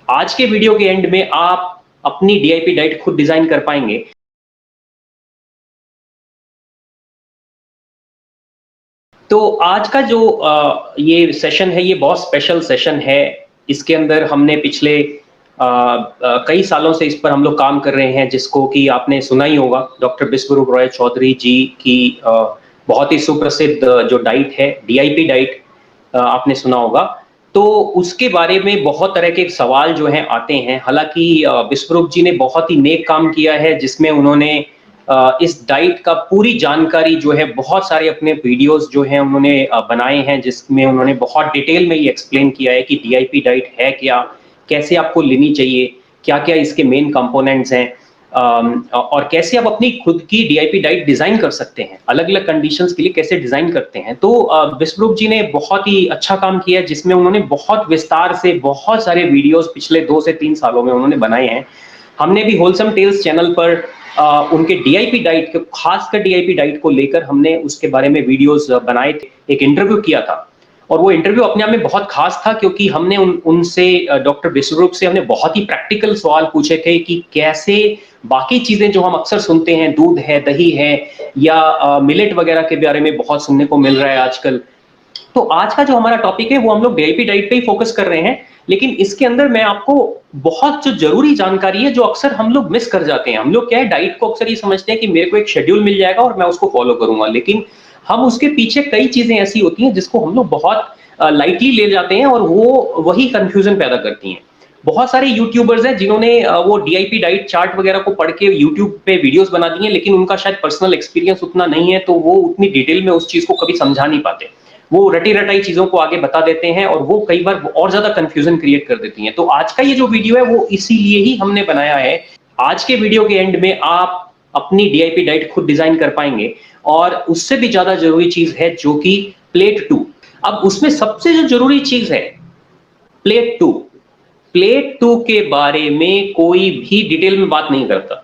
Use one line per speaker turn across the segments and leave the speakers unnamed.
आज के वीडियो के एंड में आप अपनी डीआईपी डाइट खुद डिजाइन कर पाएंगे। तो आज का जो ये सेशन है, ये बहुत स्पेशल सेशन है। इसके अंदर हमने पिछले कई सालों से इस पर हम लोग काम कर रहे हैं, जिसको कि आपने सुना ही होगा, डॉक्टर बिस्वरूप रॉय चौधरी जी की बहुत ही सुप्रसिद्ध जो डाइट है, डीआईपी डाइट, आपने सुना होगा। तो उसके बारे में बहुत तरह के सवाल जो हैं आते हैं। हालांकि बिस्वरूप जी ने बहुत ही नेक काम किया है, जिसमें उन्होंने इस डाइट का पूरी जानकारी जो है, बहुत सारे अपने वीडियोस जो हैं उन्होंने बनाए हैं, जिसमें उन्होंने बहुत डिटेल में ये एक्सप्लेन किया है कि डीआईपी डाइट है क्या, कैसे आपको लेनी चाहिए, क्या क्या इसके मेन कंपोनेंट्स हैं, और कैसे आप अपनी खुद की डीआईपी डाइट डिजाइन कर सकते हैं, अलग अलग कंडीशंस के लिए कैसे डिजाइन करते हैं। तो बिस्वरूप जी ने बहुत ही अच्छा काम किया, जिसमें उन्होंने बहुत विस्तार से बहुत सारे वीडियोस पिछले 2 से 3 सालों में उन्होंने बनाए हैं। हमने भी होलसम टेल्स चैनल पर उनके डीआईपी डाइट के, खासकर डीआईपी डाइट को लेकर हमने उसके बारे में वीडियोस बनाए थे, एक इंटरव्यू किया था। और वो इंटरव्यू अपने आप में बहुत खास था, क्योंकि हमने उनसे, डॉक्टर बिस्वरूप से हमने बहुत ही प्रैक्टिकल सवाल पूछे थे कि कैसे बाकी चीजें जो हम अक्सर सुनते हैं, दूध है, दही है, या मिलेट वगैरह के बारे में बहुत सुनने को मिल रहा है आजकल। तो आज का जो हमारा टॉपिक है, वो हम लोग डीआईपी डाइट पे ही फोकस कर रहे हैं। लेकिन इसके अंदर मैं आपको बहुत जो जरूरी जानकारी है, जो अक्सर हम लोग मिस कर जाते हैं। हम लोग क्या है, डाइट को अक्सर ये समझते हैं कि मेरे को एक शेड्यूल मिल जाएगा और मैं उसको फॉलो करूंगा, लेकिन हम उसके पीछे कई चीजें ऐसी होती हैं जिसको हम लोग बहुत लाइटली ले जाते हैं, और वो वही कंफ्यूजन पैदा करती हैं। बहुत सारे यूट्यूबर्स हैं जिन्होंने वो डीआईपी डाइट चार्ट वगैरह को पढ़ के यूट्यूब पे वीडियोस बना दी हैं, लेकिन उनका शायद पर्सनल एक्सपीरियंस उतना नहीं है, तो वो उतनी डिटेल में उस चीज को कभी समझा नहीं पाते। वो रटी रटाई चीजों को आगे बता देते हैं, और वो कई बार और ज्यादा कंफ्यूजन क्रिएट कर देती हैं। तो आज का ये जो वीडियो है, वो इसीलिए ही हमने बनाया है। आज के वीडियो के एंड में आप अपनी डीआईपी डाइट खुद डिजाइन कर पाएंगे, और उससे भी ज्यादा जरूरी चीज है जो कि प्लेट 2। अब उसमें सबसे जो जरूरी चीज है, प्लेट 2। प्लेट 2 के बारे में कोई भी डिटेल में बात नहीं करता,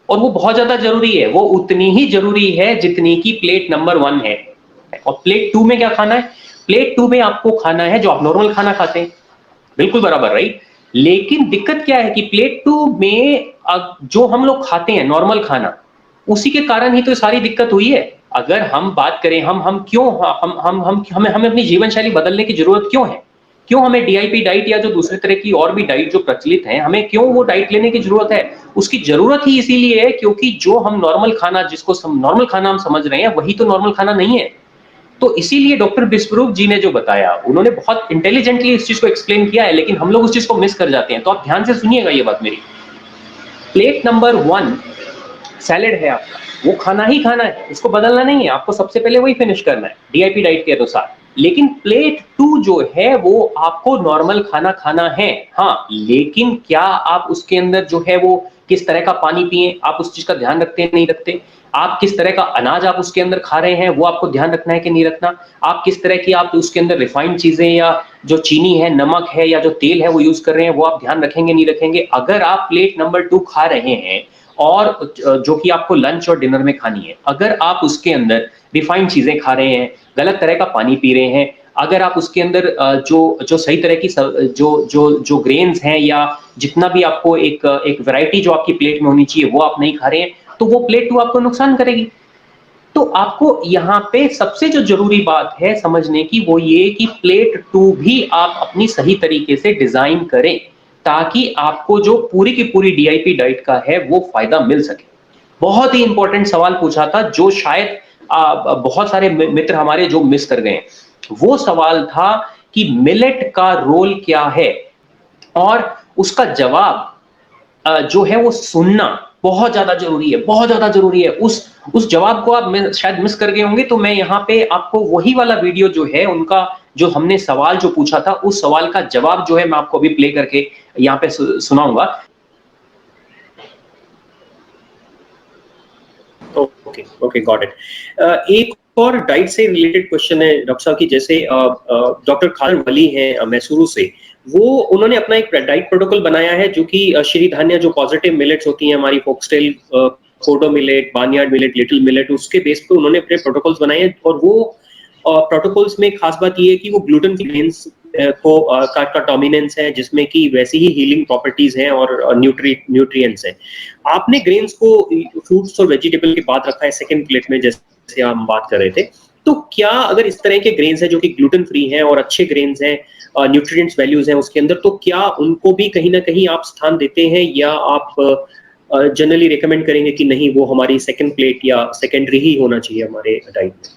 और वो बहुत ज्यादा जरूरी है। वो उतनी ही जरूरी है जितनी की प्लेट नंबर 1 है। और प्लेट 2 में क्या खाना है? प्लेट 2 में आपको खाना है जो आप नॉर्मल खाना खाते हैं, बिल्कुल बराबर, राइट। लेकिन दिक्कत क्या है कि प्लेट 2 में जो हम लोग खाते हैं नॉर्मल खाना, उसी के कारण ही तो सारी दिक्कत हुई है। अगर हम बात करें, हम क्यों, हम हमें हमें अपनी जीवन शैली बदलने की जरूरत क्यों है? क्यों हमें डीआईपी डाइट या जो दूसरे तरह की और भी डाइट जो प्रचलित है, हमें क्यों वो डाइट लेने की जरूरत है? उसकी जरूरत ही इसीलिए है क्योंकि जो हम नॉर्मल खाना, जिसको नॉर्मल खाना हम समझ रहे हैं, वही तो नॉर्मल खाना नहीं है। तो इसीलिए डॉक्टर बिस्वरूप जी ने जो बताया, उन्होंने बहुत इंटेलिजेंटली इस चीज को एक्सप्लेन किया है, लेकिन हम लोग उस चीज को मिस कर जाते हैं। तो आप ध्यान से सुनिएगा ये बात मेरी। प्लेट नंबर 1 सैलेड है आपका, वो खाना ही खाना है, इसको बदलना नहीं है, आपको सबसे पहले वही फिनिश करना है डीआईपी डाइट के अनुसार। लेकिन प्लेट 2 जो है, वो आपको नॉर्मल खाना खाना है, हाँ, लेकिन क्या आप उसके अंदर जो है वो किस तरह का पानी पिए, आप उस चीज का ध्यान रखते हैं नहीं रखते? आप किस तरह का अनाज आप उसके अंदर खा रहे हैं, वो आपको ध्यान रखना है कि नहीं रखना? आप किस तरह की, आप उसके अंदर रिफाइंड चीजें या जो चीनी है, नमक है, या जो तेल है वो यूज कर रहे हैं, वो आप ध्यान रखेंगे नहीं रखेंगे? अगर आप प्लेट नंबर 2 खा रहे हैं, और जो कि आपको लंच और डिनर में खानी है, अगर आप उसके अंदर रिफाइंड चीजें खा रहे हैं, गलत तरह का पानी पी रहे हैं, अगर आप उसके अंदर जो सही तरह की जो ग्रेन्स हैं, या जितना भी आपको एक वैरायटी जो आपकी प्लेट में होनी चाहिए, वो आप नहीं खा रहे हैं, तो वो प्लेट 2 आपको नुकसान करेगी। तो आपको यहाँ पे सबसे जो जरूरी बात है समझने की, वो ये कि प्लेट 2 भी आप अपनी सही तरीके से डिजाइन करें, ताकि आपको जो पूरी की पूरी डीआईपी डाइट का है वो फायदा मिल सके। बहुत ही इंपॉर्टेंट सवाल पूछा था, जो शायद बहुत सारे मित्र हमारे जो मिस कर गए। वो सवाल था कि मिलेट का रोल क्या है, और उसका जवाब जो है वो सुनना बहुत ज्यादा जरूरी है, बहुत ज्यादा जरूरी है। उस जवाब को आप शायद मिस कर गए होंगे, तो मैं यहाँ पे आपको वही वाला वीडियो जो है उनका, जो हमने सवाल जो पूछा था, उस सवाल का जवाब जो है मैं आपको अभी प्ले करके यहाँ पे सुनाऊंगा। Okay okay, got it. एक और डाइट से रिलेटेड क्वेश्चन है डॉक्टर साहब की, जैसे डॉक्टर खालिद वली हैं मैसूरू से, वो उन्होंने अपना एक डाइट प्रोटोकॉल बनाया है, जो कि श्री धान्य, जो पॉजिटिव मिलेट्स होती हैं हमारी, foxtail, kodo millet, barnyard millet, little millet, उसके बेस पे उन्होंने अपने प्रोटोकॉल्स बनाए हैं। और वो प्रोटोकॉल्स में खास बात ये है कि वो ग्लूटेन फ्री ग्रेन्स का डोमिनेंस है, जिसमें कि वैसी ही हीलिंग प्रॉपर्टीज हैं और न्यूट्रिएंट्स हैं। आपने ग्रेन्स को फ्रूट्स और वेजिटेबल के बाद रखा है सेकंड प्लेट में, जैसे हम बात कर रहे थे। तो क्या अगर इस तरह के ग्रेन्स हैं जो कि ग्लूटेन फ्री हैं और अच्छे ग्रेन्स हैं, न्यूट्रिएंट्स वैल्यूज हैं उसके अंदर, तो क्या उनको भी कहीं ना कहीं आप स्थान देते हैं, या आप जनरली रिकमेंड करेंगे कि नहीं, वो हमारी सेकंड प्लेट या सेकेंडरी ही होना चाहिए हमारे डाइट में?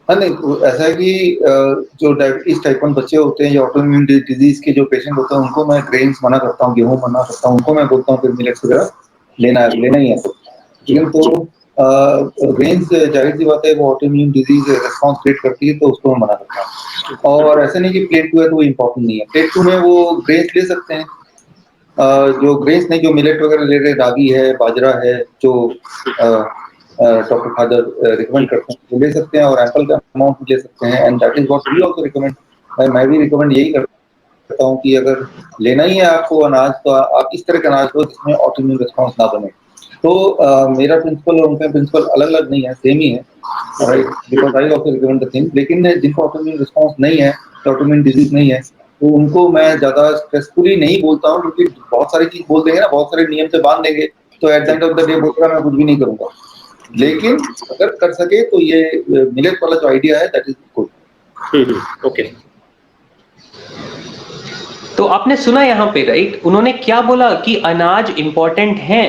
हाँ, नहीं, ऐसा है कि जो डायबिटीज टाइप 1 बच्चे होते हैं या ऑटोइम्यून डिजीज के जो पेशेंट होते हैं, उनको मैं ग्रेन्स मना करता हूँ, गेहूं मना करता हूँ, उनको मैं बोलता हूँ फिर मिलेट्स वगैरह लेना ही है। लेकिन तो ग्रेन्स जाहिर सी बात है वो ऑटोइम्यून डिजीज रिस्पॉन्स क्रिएट करती है, तो उसको मैं मना करता हूँ। और ऐसे नहीं कि प्लेट 2 है तो वो इम्पोर्टेंट नहीं है, प्लेट 2 में वो ग्रेन्स ले सकते हैं। जो ग्रेन्स नहीं, जो मिलेट वगैरह ले रहे, रागी है, बाजरा है, जो डॉक्टर खादर रिकमेंड करते हैं, वो ले सकते हैं, और एम्पल का अमाउंट ले सकते हैं, and that is what we also recommend. मैं भी रिकमेंड यही करता हूँ कि अगर लेना ही है आपको अनाज, तो आप इस तरह का अनाज लो जिसमें ऑटोइम्यून रिस्पॉन्स ना बने। तो मेरा प्रिंसिपल और उनका प्रिंसिपल अलग अलग नहीं है, सेम ही है, right, because I also recommend the thing. लेकिन जिनको ऑटोइम्यून रिस्पॉन्स नहीं है, ऑटोइम्यून डिजीज नहीं है, तो उनको मैं ज्यादा स्ट्रेसफुली नहीं बोलता हूँ, क्योंकि बहुत सारी चीज बोल देंगे ना, बहुत सारे नियम से बांध देंगे, तो at the end of the day बोलता मैं कुछ भी नहीं करूंगा। लेकिन अगर कर सके तो ये मिलेट वाला जो आइडिया है, दैट इज गुड।
ओके, तो आपने सुना यहाँ पे, राइट, उन्होंने क्या बोला कि अनाज इंपॉर्टेंट है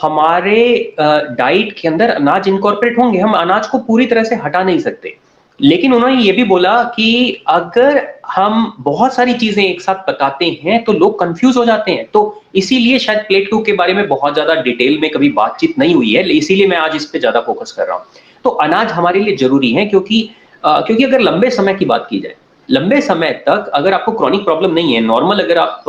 हमारे डाइट के अंदर, अनाज इनकॉर्पोरेट होंगे, हम अनाज को पूरी तरह से हटा नहीं सकते। लेकिन उन्होंने ये भी बोला कि अगर हम बहुत सारी चीजें एक साथ बताते हैं तो लोग कंफ्यूज हो जाते हैं, तो इसीलिए शायद प्लेट 2 के बारे में बहुत ज्यादा डिटेल में कभी बातचीत नहीं हुई है, इसीलिए मैं आज इस पे ज्यादा फोकस कर रहा हूं। तो अनाज हमारे लिए जरूरी है, क्योंकि अगर लंबे समय की बात की जाए, लंबे समय तक अगर आपको क्रॉनिक प्रॉब्लम नहीं है, नॉर्मल अगर आप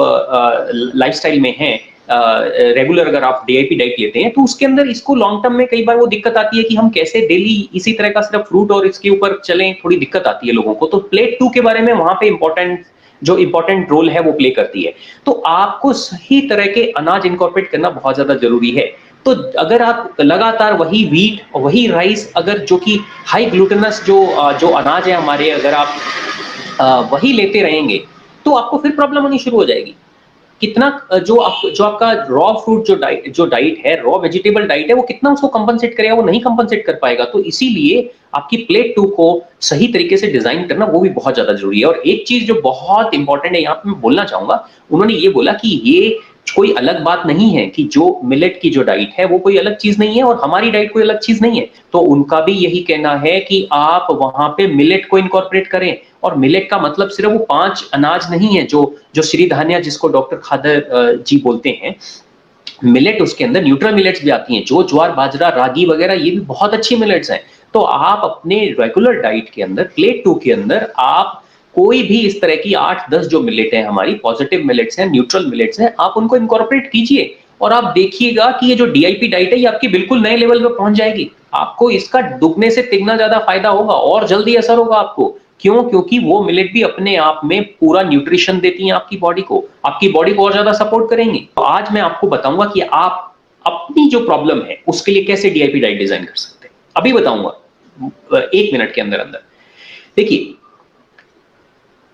लाइफस्टाइल में हैं, रेगुलर अगर आप डीआईपी डाइट लेते हैं, तो उसके अंदर इसको लॉन्ग टर्म में कई बार वो दिक्कत आती है कि हम कैसे डेली इसी तरह का सिर्फ फ्रूट और इसके ऊपर चलें, थोड़ी दिक्कत आती है लोगों को। तो प्लेट 2 के बारे में वहां पे इंपॉर्टेंट रोल है वो प्ले करती है। तो आपको सही तरह के अनाज इनकॉर्पोरेट करना बहुत ज्यादा जरूरी है। तो अगर आप लगातार वही व्हीट और वही राइस, अगर जो कि हाई ग्लूटेनस जो अनाज है हमारे, अगर आप वही लेते रहेंगे, तो आपको फिर प्रॉब्लम होनी शुरू हो जाएगी। कितना जो आपका रॉ फ्रूट जो डाइट है, रॉ वेजिटेबल डाइट है, वो कितना उसको कंपनसेट करेगा, वो नहीं कंपनसेट कर पाएगा। तो इसीलिए आपकी प्लेट 2 को सही तरीके से डिजाइन करना वो भी बहुत ज्यादा जरूरी है। और एक चीज जो बहुत इंपॉर्टेंट है यहाँ पे मैं बोलना चाहूंगा, उन्होंने ये बोला कि ये कोई अलग बात नहीं है कि जो मिलेट की जो डाइट है वो कोई अलग चीज नहीं है और हमारी डाइट कोई अलग चीज नहीं है। तो उनका भी यही कहना है कि आप वहां पे मिलेट को इनकॉर्पोरेट करें। और मिलेट का मतलब सिर्फ वो 5 अनाज नहीं है जो श्री धान्या जिसको डॉक्टर खादर जी बोलते हैं। मिलेट, उसके अंदर न्यूट्रल मिलेट्स भी आती हैं, जो ज्वार बाजरा रागी वगैरह, ये भी बहुत अच्छी मिलेट्स हैं। तो आप अपने रेगुलर डाइट के अंदर, प्लेट 2 के अंदर, आप कोई भी इस तरह की 8-10 जो मिलेट है हमारी, पॉजिटिव मिलेट्स हैं, न्यूट्रल मिलेट्स हैं, आप उनको इनकॉर्पोरेट कीजिए। और आप देखिएगा कि ये जो डीआईपी डाइट है ये आपकी बिल्कुल नए लेवल पे पहुंच जाएगी। आपको इसका दुगने से तिगना ज्यादा फायदा होगा और जल्दी असर होगा आपको। क्यों? क्योंकि वो मिलेट भी अपने आप में पूरा न्यूट्रिशन देती हैं आपकी बॉडी को और ज्यादा सपोर्ट करेंगे। तो आज मैं आपको बताऊंगा कि आप अपनी जो प्रॉब्लम है उसके लिए कैसे डीआईपी डाइट डिजाइन कर सकते हैं। अभी बताऊंगा 1 मिनट के अंदर अंदर। देखिए,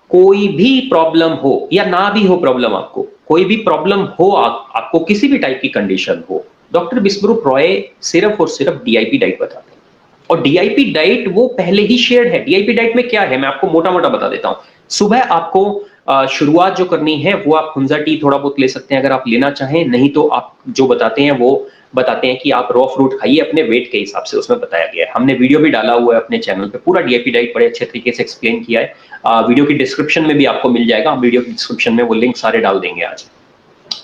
कोई भी प्रॉब्लम हो या ना भी हो प्रॉब्लम, आपको कोई भी प्रॉब्लम हो, आपको किसी भी टाइप की कंडीशन हो, डॉक्टर बिस्वरूप रॉय सिर्फ और सिर्फ डीआईपी डाइट बताते हैं। और डीआईपी डाइट वो पहले ही शेयर्ड है। डीआईपी डाइट में क्या है, मैं आपको मोटा मोटा बता देता हूं। सुबह आपको शुरुआत जो करनी है वो आप हुंजा टी थोड़ा बहुत ले सकते हैं अगर आप लेना चाहें, नहीं तो आप जो बताते हैं वो बताते हैं कि आप रॉ फ्रूट खाइए अपने वेट के हिसाब से, उसमें बताया गया है। हमने वीडियो भी डाला हुआ है अपने चैनल पे, पूरा डीआईपी डाइट बड़े अच्छे तरीके से एक्सप्लेन किया है। वीडियो की डिस्क्रिप्शन में भी आपको मिल जाएगा, हम वीडियो की डिस्क्रिप्शन में वो लिंक सारे डाल देंगे आज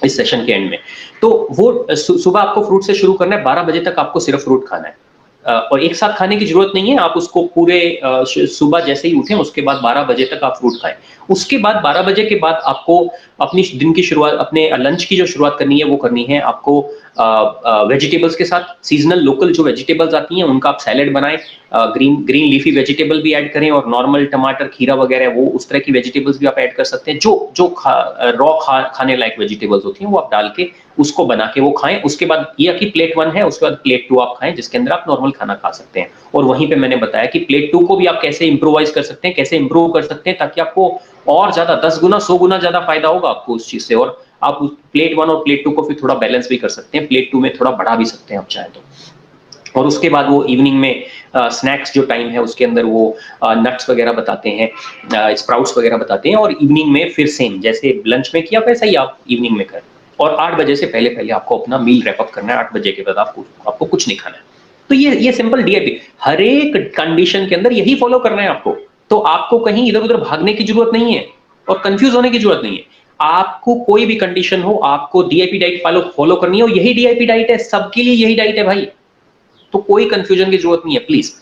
इस सेशन के एंड में। तो वो सुबह आपको फ्रूट से शुरू करना है, 12 बजे तक आपको सिर्फ फ्रूट खाना है। और एक साथ खाने की जरूरत नहीं है, आप उसको पूरे सुबह जैसे ही उठें उसके बाद 12 बजे तक आप फ्रूट खाएं। उसके बाद 12 बजे के बाद आपको अपनी दिन की शुरुआत, अपने लंच की जो शुरुआत करनी है वो करनी है आपको वेजिटेबल्स के साथ। सीजनल लोकल जो वेजिटेबल्स आती हैं उनका आप सैलेड बनाएं, ग्रीन लीफी वेजिटेबल भी ऐड करें, और नॉर्मल टमाटर खीरा वगैरह वो उस तरह की वेजिटेबल्स भी आप ऐड कर सकते हैं। जो रॉ खाने लायक वेजिटेबल्स होती हैं वो आप डाल के उसको बना के वो खाएं। उसके बाद ये आपकी प्लेट 1 है, उसके बाद प्लेट 2 आप खाएं जिसके अंदर आप नॉर्मल खाना खा सकते हैं। और वहीं पे मैंने बताया कि प्लेट 2 को भी आप कैसे इंप्रोवाइज कर सकते हैं, कैसे इंप्रूव कर सकते हैं ताकि आपको और ज्यादा 10 गुना 100 गुना ज्यादा फायदा होगा आपको उस चीज से। और आप प्लेट 1 और प्लेट 2 को फिर थोड़ा बैलेंस भी कर सकते हैं, प्लेट 2 में थोड़ा बढ़ा भी सकते हैं आप चाहे तो। और उसके बाद वो इवनिंग में स्नैक्स जो टाइम है उसके अंदर वो नट्स वगैरह बताते हैं, स्प्राउट्स वगैरह बताते हैं, और इवनिंग में फिर सेम जैसे लंच में किया वैसा ही आप इवनिंग में करें। और 8 बजे से पहले पहले आपको अपना मील रैप अप करना है, 8 बजे के बाद आपको कुछ नहीं खाना है। तो ये सिंपल डीआईपी हर एक कंडीशन के अंदर यही फॉलो करना है आपको। तो आपको कहीं इधर उधर भागने की जरूरत नहीं है और कंफ्यूज होने की जरूरत नहीं है। आपको कोई भी कंडीशन हो, आपको डीआईपी डाइट फॉलो करनी है, और यही डीआईपी डाइट है, सबके लिए यही डाइट है भाई। तो कोई कंफ्यूजन की जरूरत नहीं है प्लीज।